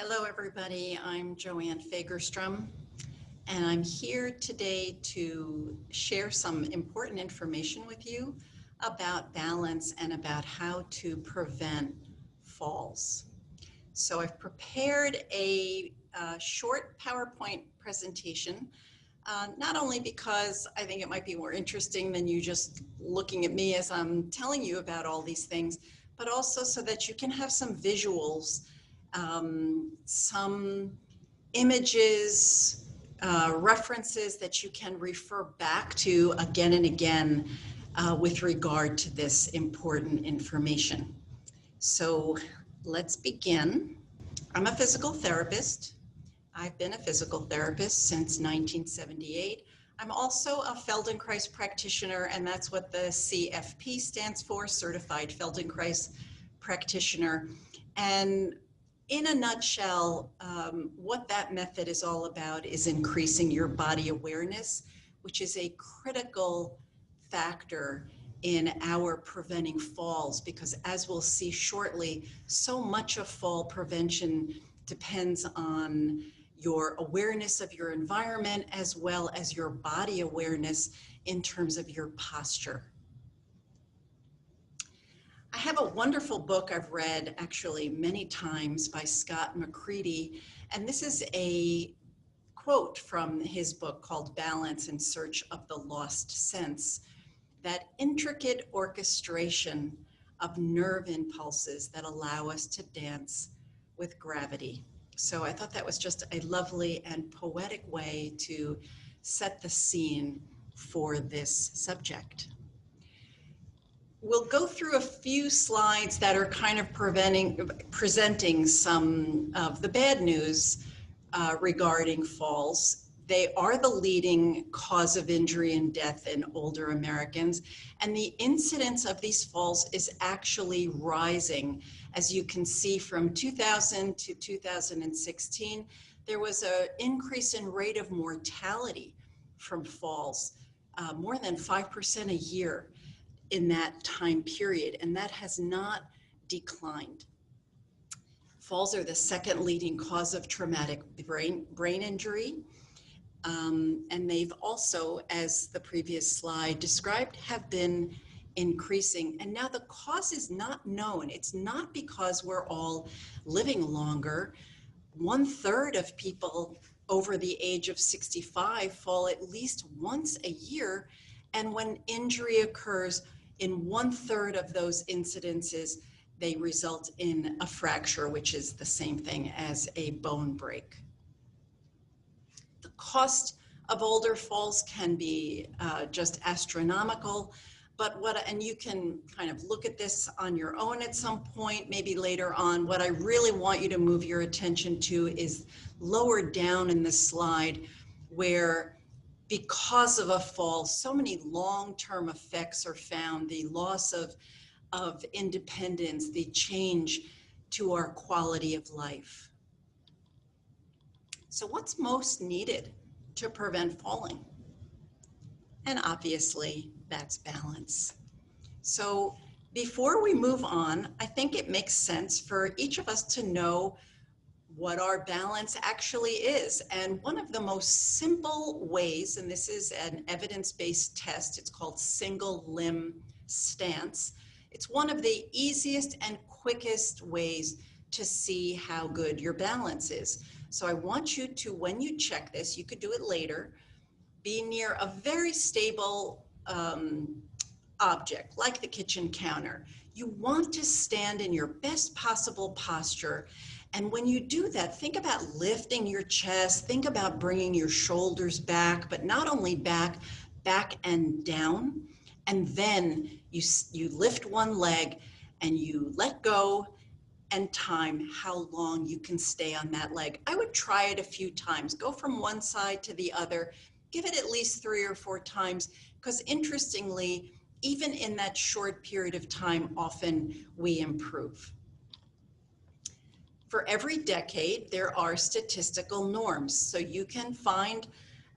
Hello, everybody. I'm Joanne Fagerstrom, and I'm here today to share some important information with you about balance and about how to prevent falls. So I've prepared a short PowerPoint presentation, not only because I think it might be more interesting than you just looking at me as I'm telling you about all these things, but also so that you can have some visuals, some images, references that you can refer back to again and again with regard to this important information. So let's begin. I'm a physical therapist. I've been a physical therapist since 1978. I'm also a Feldenkrais practitioner, and that's what the CFP stands for, Certified Feldenkrais Practitioner. And in a nutshell, what that method is all about is increasing your body awareness, which is a critical factor in our preventing falls, because as we'll see shortly, so much of fall prevention depends on your awareness of your environment as well as your body awareness in terms of your posture. I have a wonderful book I've read actually many times by Scott McCready, and this is a quote from his book called Balance in Search of the Lost Sense, that intricate orchestration of nerve impulses that allow us to dance with gravity. So I thought that was just a lovely and poetic way to set the scene for this subject. We'll go through a few slides that are kind of presenting some of the bad news regarding falls. They are the leading cause of injury and death in older Americans, and the incidence of these falls is actually rising. As you can see, from 2000 to 2016, there was an increase in rate of mortality from falls, more than 5% a year in that time period, and that has not declined. Falls are the second leading cause of traumatic brain injury. And they've also, as the previous slide described, have been increasing. And now the cause is not known. It's not because we're all living longer. 1/3 of people over the age of 65 fall at least once a year. And when injury occurs, in 1/3 of those incidences, they result in a fracture, which is the same thing as a bone break. The cost of older falls can be just astronomical, and you can kind of look at this on your own at some point, maybe later on. What I really want you to move your attention to is lower down in the slide, where because of a fall, so many long-term effects are found: the loss of independence, the change to our quality of life. So what's most needed to prevent falling? And obviously, that's balance. So before we move on, I think it makes sense for each of us to know what our balance actually is. And one of the most simple ways, and this is an evidence-based test, it's called single limb stance. It's one of the easiest and quickest ways to see how good your balance is. So I want you to, when you check this, you could do it later, be near a very stable object like the kitchen counter. You want to stand in your best possible posture. And when you do that, think about lifting your chest, think about bringing your shoulders back, but not only back and down. And then you lift one leg and you let go and time how long you can stay on that leg. I would try it a few times. Go from one side to the other. Give it at least 3 or 4 times, because interestingly, even in that short period of time, often we improve. For every decade, there are statistical norms. So you can find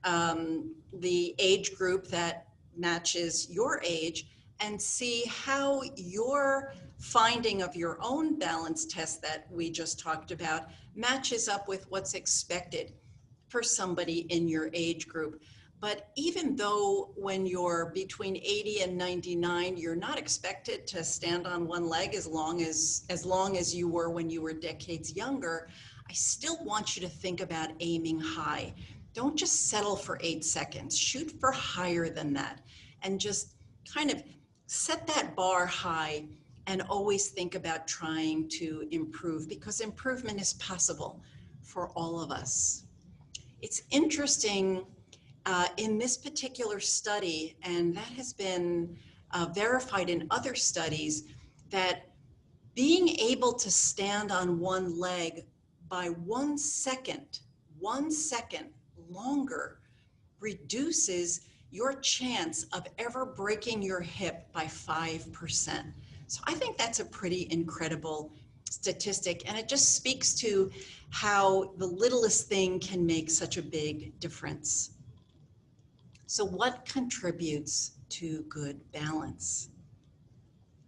the age group that matches your age and see how your finding of your own balance test that we just talked about matches up with what's expected for somebody in your age group. But even though when you're between 80 and 99, you're not expected to stand on one leg as long as you were when you were decades younger, I still want you to think about aiming high. Don't just settle for 8 seconds. Shoot for higher than that. And just kind of set that bar high and always think about trying to improve, because improvement is possible for all of us. It's interesting in this particular study, and that has been verified in other studies, that being able to stand on one leg by 1 second longer reduces your chance of ever breaking your hip by 5%. So I think that's a pretty incredible statistic, and it just speaks to how the littlest thing can make such a big difference. So what contributes to good balance?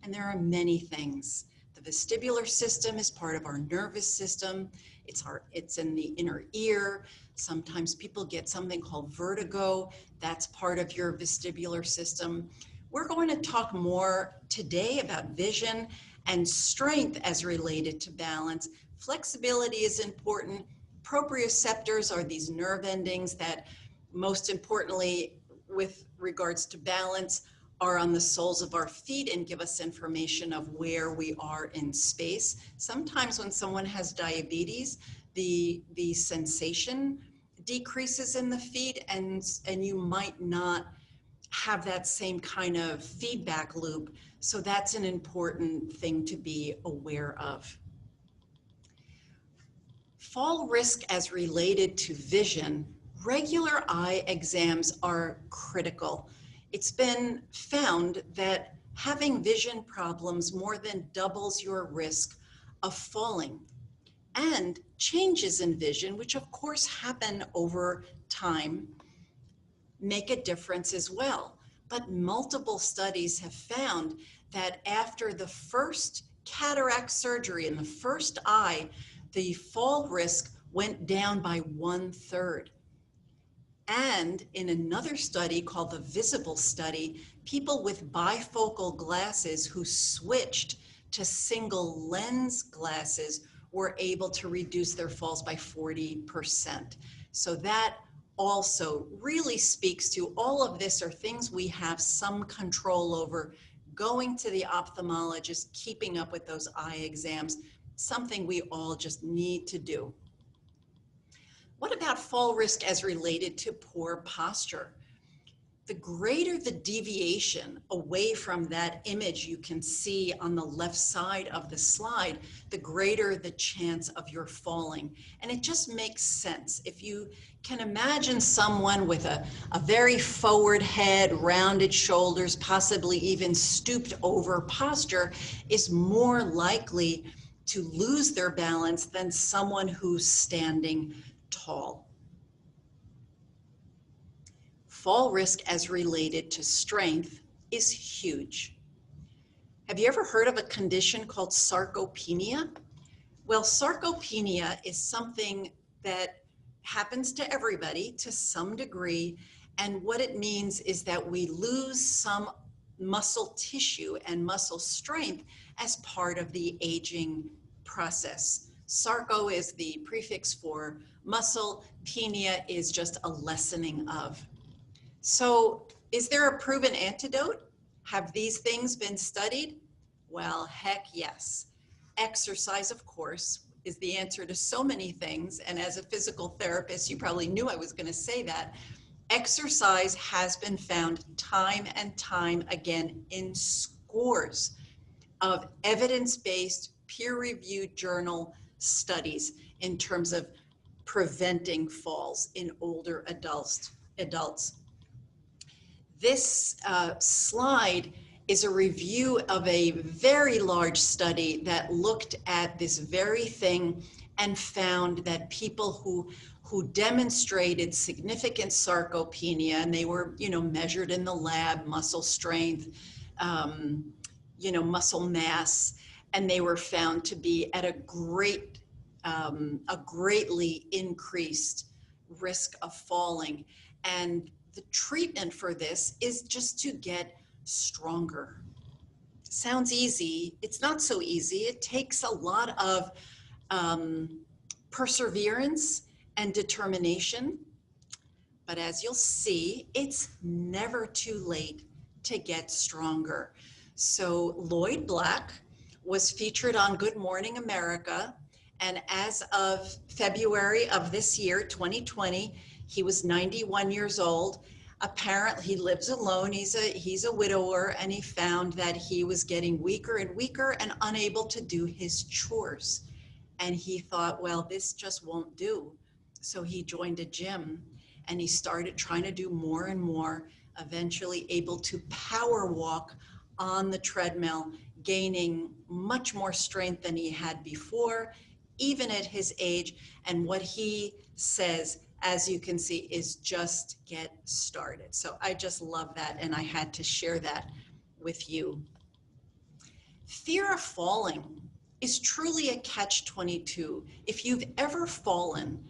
And there are many things. The vestibular system is part of our nervous system. It's in the inner ear. Sometimes people get something called vertigo. That's part of your vestibular system. We're going to talk more today about vision and strength as related to balance. Flexibility is important. Proprioceptors are these nerve endings that, most importantly, with regards to balance, are on the soles of our feet and give us information of where we are in space. Sometimes when someone has diabetes, the sensation decreases in the feet, and you might not have that same kind of feedback loop. So that's an important thing to be aware of. Fall risk as related to vision. Regular eye exams are critical. It's been found that having vision problems more than doubles your risk of falling. And changes in vision, which of course happen over time, make a difference as well. But multiple studies have found that after the first cataract surgery in the first eye, the fall risk went down by 1/3. And in another study called the Visible study, people with bifocal glasses who switched to single lens glasses were able to reduce their falls by 40%. So that also really speaks to all of this are things we have some control over. Going to the ophthalmologist, keeping up with those eye exams, something we all just need to do. What about fall risk as related to poor posture? The greater the deviation away from that image you can see on the left side of the slide, the greater the chance of your falling. And it just makes sense. If you can imagine someone with a very forward head, rounded shoulders, possibly even stooped over posture, is more likely to lose their balance than someone who's standing tall. Fall risk as related to strength is huge. Have you ever heard of a condition called sarcopenia? Well, sarcopenia is something that happens to everybody to some degree, and what it means is that we lose some muscle tissue and muscle strength as part of the aging process. Sarco is the prefix for muscle, penia is just a lessening of. So is there a proven antidote? Have these things been studied? Well, heck yes. Exercise, of course, is the answer to so many things. And as a physical therapist, you probably knew I was going to say that. Exercise has been found time and time again in scores of evidence-based, peer-reviewed journal studies in terms of preventing falls in older adults. This slide is a review of a very large study that looked at this very thing and found that people who demonstrated significant sarcopenia, and they were, measured in the lab, muscle strength, muscle mass, and they were found to be at a greatly increased risk of falling. And the treatment for this is just to get stronger. Sounds easy. It's not so easy. It takes a lot of perseverance and determination. But as you'll see, it's never too late to get stronger. So Lloyd Black was featured on Good Morning America. And as of February of this year, 2020, he was 91 years old. Apparently, he lives alone. He's a widower, and he found that he was getting weaker and weaker and unable to do his chores. And he thought, well, this just won't do. So he joined a gym and he started trying to do more and more, eventually able to power walk on the treadmill, gaining much more strength than he had before, even at his age. And what he says, as you can see, is just get started. So I just love that, and I had to share that with you. Fear of falling is truly a catch-22. If you've ever fallen,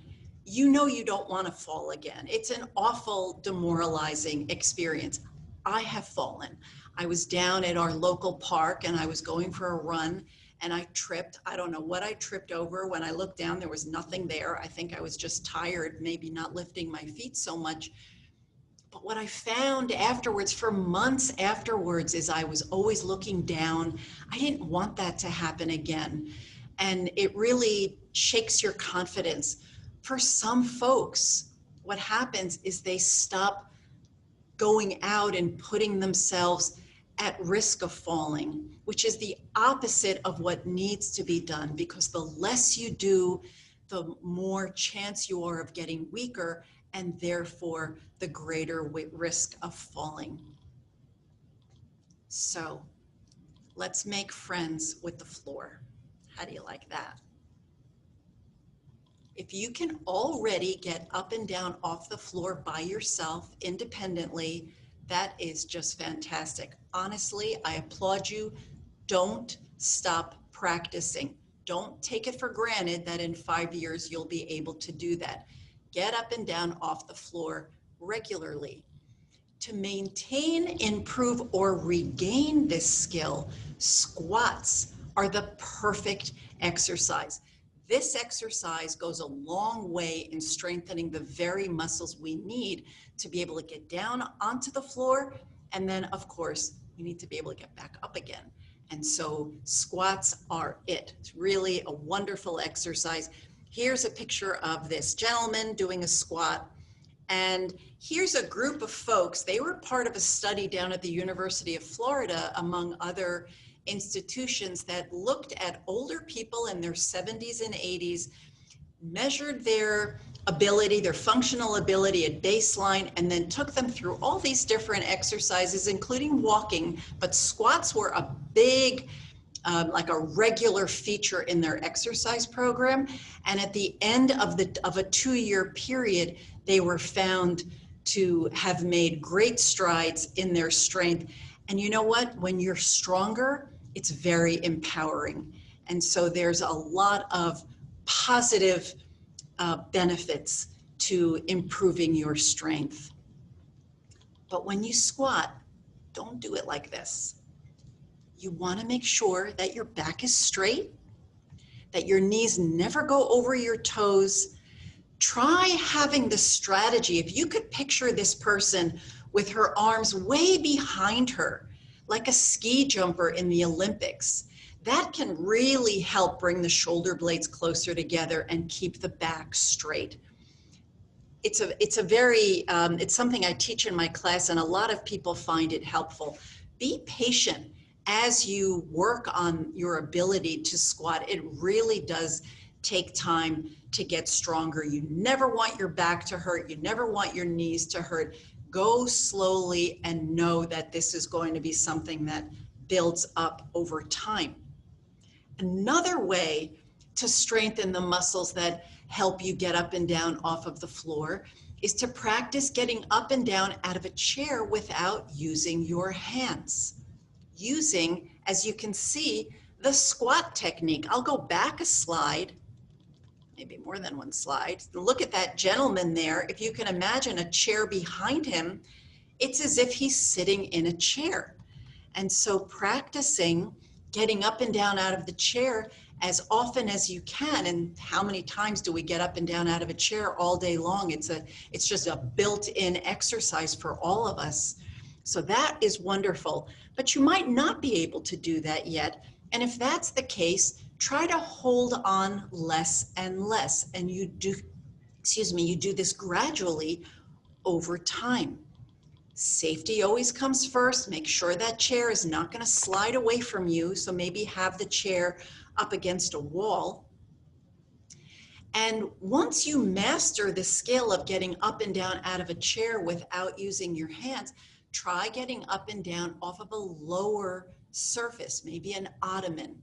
you know you don't want to fall again. It's an awful, demoralizing experience. I have fallen. I was down at our local park and I was going for a run and I tripped. I don't know what I tripped over. When I looked down, there was nothing there. I think I was just tired, maybe not lifting my feet so much. But what I found afterwards, for months afterwards, is I was always looking down. I didn't want that to happen again. And it really shakes your confidence. For some folks, what happens is they stop going out and putting themselves at risk of falling, which is the opposite of what needs to be done, because the less you do, the more chance you are of getting weaker, and therefore the greater risk of falling. So let's make friends with the floor. How do you like that? If you can already get up and down off the floor by yourself independently, that is just fantastic. Honestly, I applaud you. Don't stop practicing. Don't take it for granted that in 5 years you'll be able to do that. Get up and down off the floor regularly. To maintain, improve, or regain this skill, squats are the perfect exercise. This exercise goes a long way in strengthening the very muscles we need to be able to get down onto the floor. And then, of course, we need to be able to get back up again. And so squats are it. It's really a wonderful exercise. Here's a picture of this gentleman doing a squat. And here's a group of folks. They were part of a study down at the University of Florida, among other institutions, that looked at older people in their 70s and 80s, measured their ability, their functional ability at baseline, and then took them through all these different exercises, including walking. But squats were a big, like a regular feature in their exercise program. And at the end of a 2-year period, they were found to have made great strides in their strength. And you know what? When you're stronger, it's very empowering. And so there's a lot of positive benefits to improving your strength. But when you squat, don't do it like this. You want to make sure that your back is straight, that your knees never go over your toes. Try having the strategy. If you could picture this person with her arms way behind her, like a ski jumper in the Olympics, that can really help bring the shoulder blades closer together and keep the back straight. It's something I teach in my class, and a lot of people find it helpful. Be patient as you work on your ability to squat. It really does take time to get stronger. You never want your back to hurt. You never want your knees to hurt. Go slowly and know that this is going to be something that builds up over time. Another way to strengthen the muscles that help you get up and down off of the floor is to practice getting up and down out of a chair without using your hands. Using, as you can see, The squat technique, I'll go back a slide, maybe more than one slide. Look at that gentleman there. If you can imagine a chair behind him, it's as if he's sitting in a chair. And so practicing getting up and down out of the chair as often as you can. And how many times do we get up and down out of a chair all day long? It's just a built-in exercise for all of us. So that is wonderful, but you might not be able to do that yet. And if that's the case, try to hold on less and less. And you do this gradually over time. Safety always comes first. Make sure that chair is not going to slide away from you. So maybe have the chair up against a wall. And once you master the skill of getting up and down out of a chair without using your hands, try getting up and down off of a lower surface, maybe an ottoman.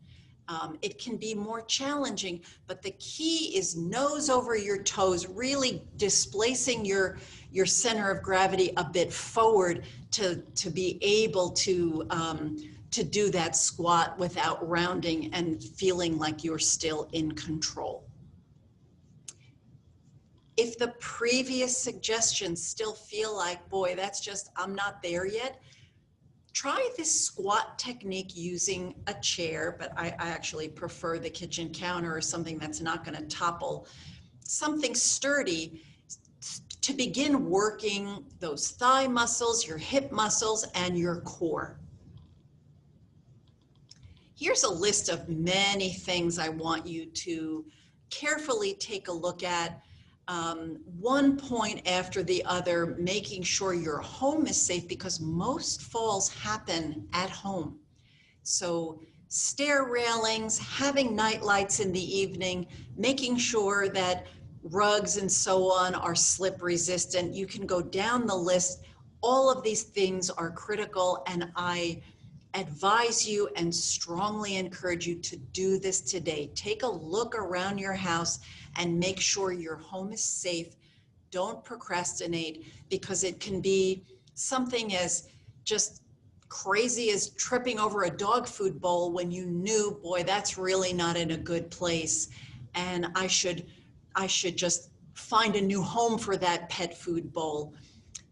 It can be more challenging, but the key is nose over your toes, really displacing your center of gravity a bit forward to be able to do that squat without rounding and feeling like you're still in control. If the previous suggestions still feel like, boy, that's just, I'm not there yet, try this squat technique using a chair, but I actually prefer the kitchen counter or something that's not going to topple, something sturdy to begin working those thigh muscles, your hip muscles, and your core. Here's a list of many things I want you to carefully take a look at. One point after the other, making sure your home is safe, because most falls happen at home. So stair railings, having night lights in the evening, making sure that rugs and so on are slip resistant. You can go down the list. All of these things are critical, and I advise you and strongly encourage you to do this today. Take a look around your house and make sure your home is safe. Don't procrastinate, because it can be something as just crazy as tripping over a dog food bowl when you knew, boy, that's really not in a good place, and I should just find a new home for that pet food bowl.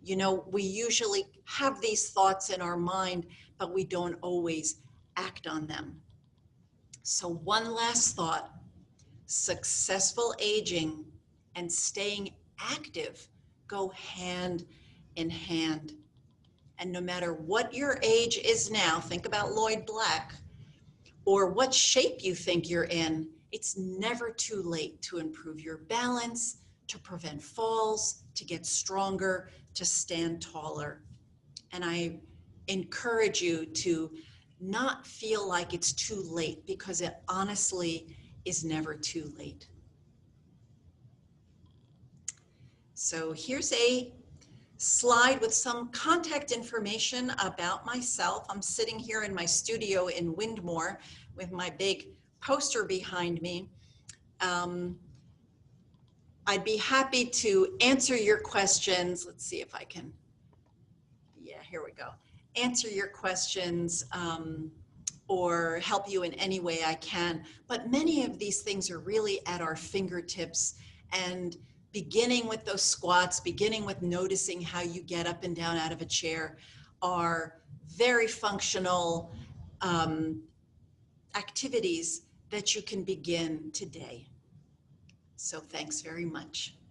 You know, we usually have these thoughts in our mind, but we don't always act on them. So one last thought: successful aging and staying active go hand in hand. And no matter what your age is now, think about Lloyd Black, or what shape you think you're in, it's never too late to improve your balance, to prevent falls, to get stronger, to stand taller. And I encourage you to not feel like it's too late, because it honestly is never too late. So here's a slide with some contact information about myself. I'm sitting here in my studio in Windmore with my big poster behind me. I'd be happy to answer your questions. Let's see if I can, yeah, here we go. Answer your questions or help you in any way I can. But many of these things are really at our fingertips, and beginning with those squats, beginning with noticing how you get up and down out of a chair, are very functional activities that you can begin today. So thanks very much.